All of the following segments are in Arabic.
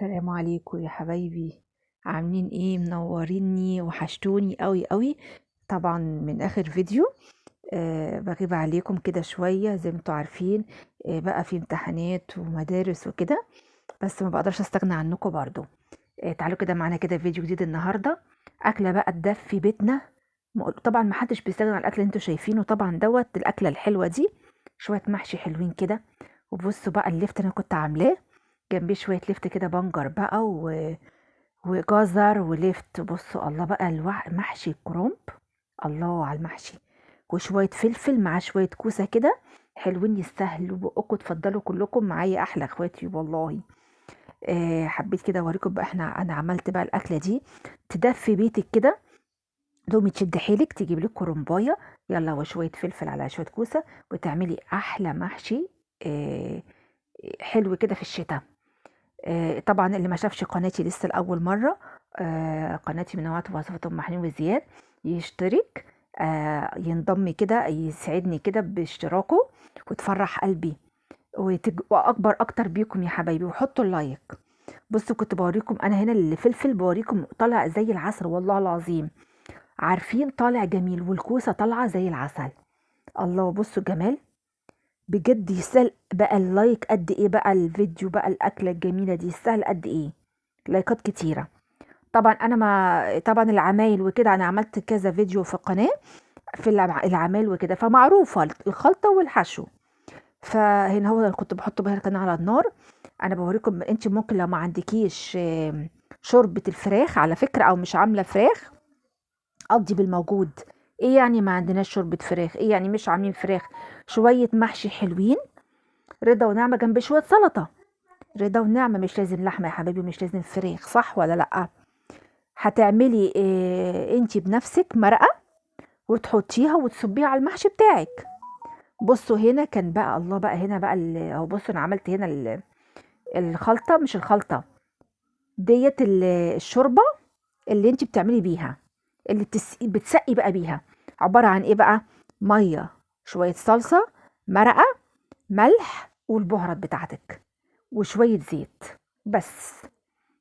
السلام عليكم يا حبايبي. عاملين ايه؟ منوريني وحشتوني قوي قوي. طبعا من اخر فيديو بغيب عليكم كده شوية زي ما انتوا عارفين. بقى في امتحانات ومدارس وكده، بس ما بقدرش استغنى عنكم برضو. تعالوا كده معانا كده فيديو جديد النهاردة. اكلة بقى تدفي بيتنا. طبعا ما حدش بيستغنى عن الاكل اللي انتوا شايفينه طبعا دوت الاكلة الحلوة دي. شوية محشي حلوين كده. وبصوا بقى اللفت اللي انا كنت عاملاه، جنبيه شوية لفت كده بنجر بقى وجزر ولفت. بصوا الله بقى محشي كرنب. الله على المحشي. وشوية فلفل مع شوية كوسة كده حلوين يستاهلوا بقكم. اتفضلوا كلكم معايا احلى اخواتي والله. حبيت كده اوريكم بقى انا عملت بقى الاكلة دي تدفي بيتك كده. دومي تشد حيلك تجيب لك كرنبايه، يلا وشوية فلفل على شوية كوسة، وتعملي احلى محشي. آه حلو كده في الشتاء. طبعا اللي ما شافش قناتي لسه لأول مرة، قناتي من نوعات وصفة أم حنين وزياد، يشترك، ينضم كده يسعدني كده باشتراكه وتفرح قلبي وأكبر أكتر بيكم يا حبايبي، وحطوا اللايك. بصوا كنت بوريكم أنا هنا الفلفل بوريكم طالع زي العسل والله العظيم. عارفين طالع جميل، والكوسة طالعة زي العسل. الله بصوا الجمال. بجد يستاهل بقى اللايك قد ايه بقى الفيديو بقى الاكله الجميله دي يستاهل قد ايه. لايكات كتيره. طبعا انا ما طبعا العمايل وكده انا عملت كذا فيديو في القناه في العمايل وكده، فمعروفه الخلطه والحشو. فهنا هو اللي كنت بحطه بقى كان على النار. انا بوريكم انت ممكن لو ما عندكيش شوربه الفراخ على فكره، او مش عامله فراخ، قضي بالموجود. ايه يعني ما عندناش شوربه فراخ؟ ايه يعني مش عاملين فراخ؟ شويه محشي حلوين، رضا ونعمة جنب شوية سلطة. رضا ونعمة، مش لازم لحمة يا حبايبي، مش لازم فراخ، صح ولا لأ؟ هتعملي إيه انتي بنفسك؟ مرقة وتحطيها وتصبيها على المحشي بتاعك. بصوا هنا كان بقى الله بقى هنا بقى اهو بصوا انا عملت هنا الخلطة، مش الخلطة ديت الشوربة اللي انتي بتعملي بيها، اللي بتسقي بقى بيها. عبارة عن ايه بقى؟ مية، شوية صلصة، مرقة، ملح، والبهارات بتاعتك، وشوية زيت بس.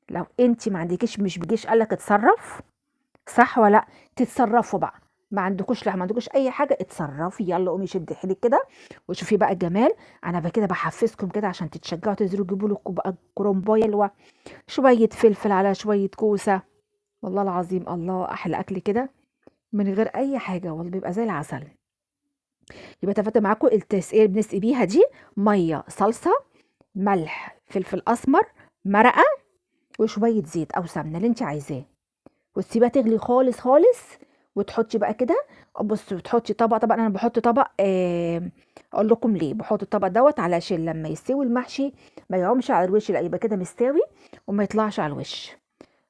لو انت ما عندكيش، مش بيجيش قالك اتصرف، صح ولا لا؟ تتصرفوا بقى. ما عندكوش لحمه، ما عندكوش اي حاجه، اتصرفي يلا قومي شدي حيلك كده وشوفي بقى الجمال. انا بقى كده بحفزكم كده عشان تتشجعوا تنزلوا تجيبوا لكم بقى كرومبايه شويه فلفل على شويه كوسه. والله العظيم الله احلى اكل كده من غير اي حاجه، والله بيبقى زي العسل. يبقى اتفقت معاكم التسقيه اللي بنسقي بيها دي: ميه، صلصه، ملح، فلفل اسمر، مرقه، وشويه زيت او سمنه اللي انت عايزاه، وتسيبها تغلي خالص خالص. وتحطي بقى كده، بصي بتحطي طبق. طبعا انا بحط طبق، اقول لكم ليه بحط الطبق دوت: علشان لما يستوي المحشي ما يعومش على الوش، لا يبقى كده مستوي وما يطلعش على الوش.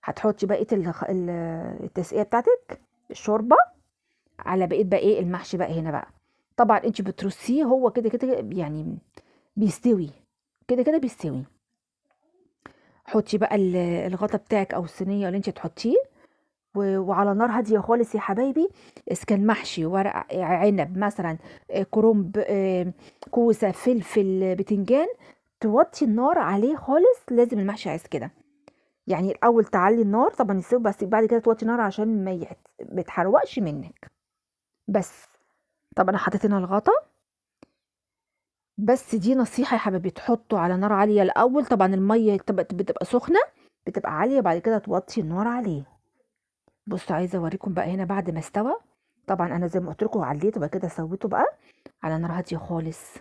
هتحطي بقيه التسقيه بتاعتك، الشوربه، على بقيه بقى ايه المحشي بقى هنا بقى. طبعا انت بترصيه هو كده كده يعني بيستوي، كده كده بيستوي. حطي بقى الغطا بتاعك او الصينيه اللي انت تحطيه، وعلى نار هاديه خالص يا حبايبي. اذا كان محشي ورق عنب مثلا، كرنب، كوسه، فلفل، بتنجان، توطي النار عليه خالص. لازم المحشي عايز كده، يعني الاول تعلي النار طبعا يسيب، بس بعد كده توطي النار عشان ما بتحرقش منك بس. طب انا حطيت هنا الغطا، بس دي نصيحه يا حبايبي: تحطوا على نار عاليه الاول. طبعا الميه بتبقى سخنه، بتبقى عاليه، بعد كده توطي النار عليه. بصوا عايزه اوريكم بقى هنا بعد ما استوى. طبعا انا زي ما قلت لكم عليته بقى كده، سويته بقى على نار هاديه خالص.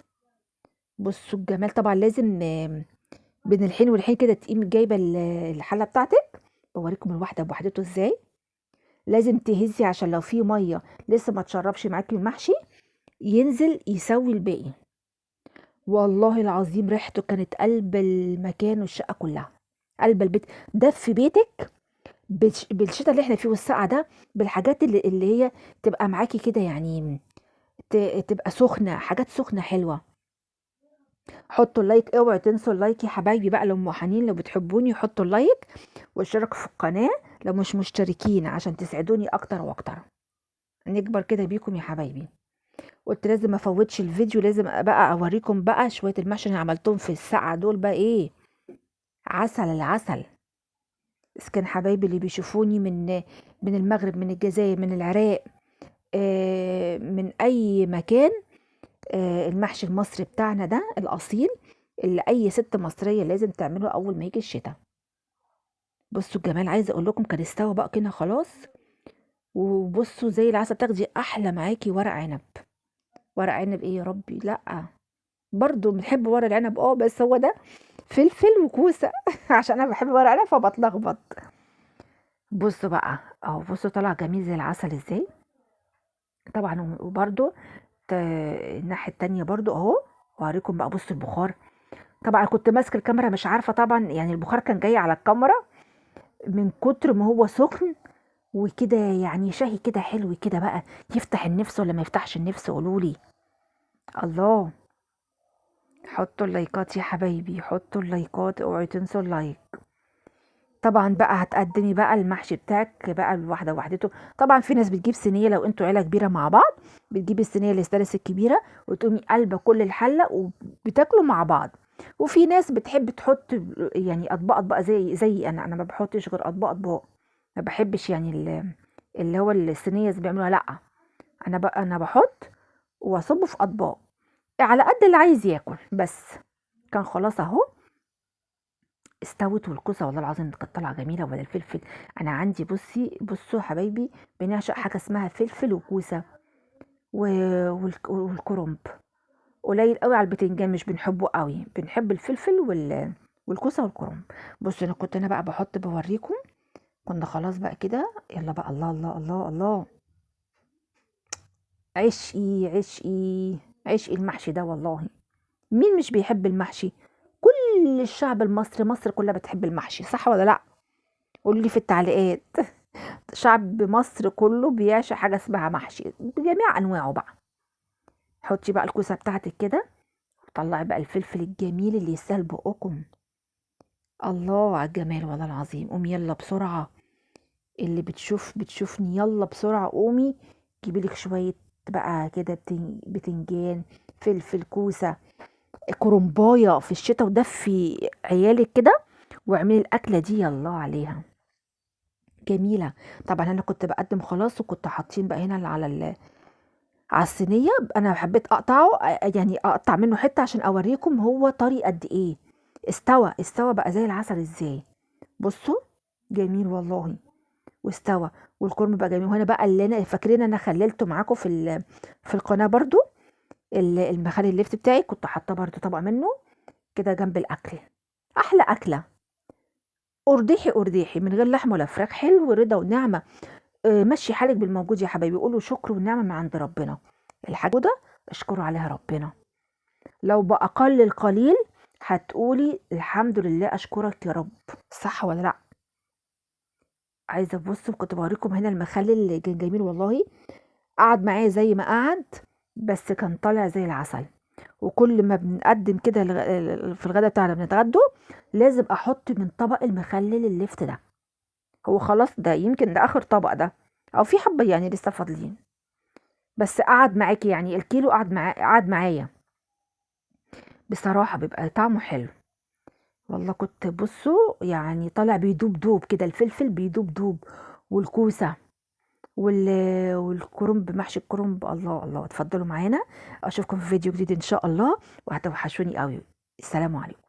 بصوا الجمال. طبعا لازم بين الحين والحين كده تقيم جايبه الحله بتاعتك. بوريكم الواحده بوحدته ازاي. لازم تهزي عشان لو في ميه لسه ما تشربش معاكي المحشي ينزل يسوي الباقي. والله العظيم ريحته كانت قلب المكان والشقه كلها، قلب البيت. ده في بيتك بالشتاء اللي احنا فيه والسقعه ده، بالحاجات اللي هي تبقى معاكي كده يعني، تبقى سخنه، حاجات سخنه حلوه. حطوا اللايك، اوعوا تنسوا اللايك يا حبايبي بقى. لو موحنين لو بتحبوني حطوا اللايك واشتركوا في القناه لو مش مشتركين عشان تسعدوني اكتر واكتر، نكبر كده بيكم يا حبايبي. قلت لازم ما افوتش الفيديو، لازم بقى اوريكم بقى شويه المحشي اللي عملتهم في الساعه دول بقى ايه. عسل العسل. إذا كان حبايبي اللي بيشوفوني من المغرب، من الجزائر، من العراق، من أي مكان، المحشي المصري بتاعنا ده الأصيل اللي أي ست مصرية لازم تعمله أول ما يجي الشتا. بصوا الجمال، عايزة أقول لكم كان استوى بقى كده خلاص. وبصوا زي العسل، تاخدي أحلى معاكي ورق عنب. ورق عنب إيه يا ربي، لأ برضو بنحب ورق العنب، بس هو ده فلفل وكوسة عشان أنا بحب ورق عنب فبتلخبط. بصوا بقى أهو، بصوا طلع جميل زي العسل إزاي. طبعا وبرضو الناحية التانية برضو أهو. وهوريكم بقى، بصوا البخار. طبعا كنت ماسكه الكاميرا مش عارفه طبعا، يعني البخار كان جاي على الكاميرا من كتر ما هو سخن وكده، يعني شهي كده حلو كده بقى، يفتح النفس ولا ما يفتحش النفس؟ قولولي. الله. حطوا اللايكات يا حبايبي، حطوا اللايكات، اوعي تنسوا اللايك. طبعا بقى هتقدمي بقى المحشي بتاعك بقى الواحده وحدته. طبعا في ناس بتجيب صينيه، لو انتوا عيله كبيره مع بعض بتجيبي الصينيه الاستانلس الكبيره وتقومي قلبه كل الحله وبتاكلوا مع بعض. وفي ناس بتحب تحط يعني اطباق اطباق زي انا ما بحطش غير اطباق اطباق. ما بحبش يعني اللي هو الصينيه اللي بيعملوها، لا. انا بحط واصبه في اطباق على قد اللي عايز ياكل بس. كان خلاص اهو استوت. والكوسه والله العظيم كانت طالعه جميله، ولا الفلفل. انا عندي بصوا يا حبايبي، بنعشق حاجه اسمها فلفل وكوسه والكرنب. قليل قوي على البتنجان، مش بنحبه قوي، بنحب الفلفل والكوسه والكرنب. بصوا انا بقى بحط بوريكم. كنا خلاص بقى كده، يلا بقى. الله الله الله الله. عشقي عشقي عشقي المحشي ده والله. مين مش بيحب المحشي؟ كل الشعب المصري، مصر كلها بتحب المحشي، صح ولا لا؟ قولوا لي في التعليقات. شعب مصر كله بيعشق حاجه اسمها محشي بجميع انواعه بقى. حطي بقى الكوسه بتاعتك كده، وطلعي بقى الفلفل الجميل اللي يستاهل بقكم. الله على الجمال والله العظيم. قومي يلا بسرعه، اللي بتشوفني يلا بسرعه قومي جيبي لك شويه بقى كده بتنجان، فلفل، كوسه، كرنبايه في الشتاء، ودفي عيالك كده واعملي الاكله دي يلا عليها جميله. طبعا انا كنت بقدم خلاص، وكنت حاطين بقى هنا على الصينيه. انا حبيت اقطعه، يعني اقطع منه حته عشان اوريكم هو طري قد ايه. استوى بقى زي العسل ازاي. بصوا جميل والله، واستوى. والكرنب بقى جميل. وهنا بقى اللي انا فاكرين انا خللته معاكم في القناه برضو، المخلل الليفت بتاعي كنت حاطه برضو طبق منه كده جنب الاكل. احلى اكله. ارديحي من غير لحمه ولا فراخ، حلو رضا ونعمه. مشي حالك بالموجود يا حبايبي، قولوا شكر ونعمه من عند ربنا. الحاجه ده اشكروا عليها ربنا. لو بأقل القليل هتقولي الحمد لله اشكرك يا رب، صح ولا لا؟ عايزه بصوا، كنت بوريكم هنا المخلل اللي كان جميل والله. قعد معايا زي ما قعد، بس كان طالع زي العسل. وكل ما بنقدم كده في الغدا بتاعنا بنتغدوا لازم احط من طبق المخلل الليفت ده. هو خلاص ده يمكن ده اخر طبق ده، او في حبه يعني لسه فاضلين، بس قعد معاكي يعني الكيلو قعد معايا. بصراحه بيبقى طعمه حلو والله. كنت بصوا يعني طالع بيدوب دوب كده، الفلفل بيدوب دوب، والكوسه والكرنب، محشي الكرنب. الله الله. اتفضلوا معانا، اشوفكم في فيديو جديد ان شاء الله، وهتوحشوني قوي. السلام عليكم.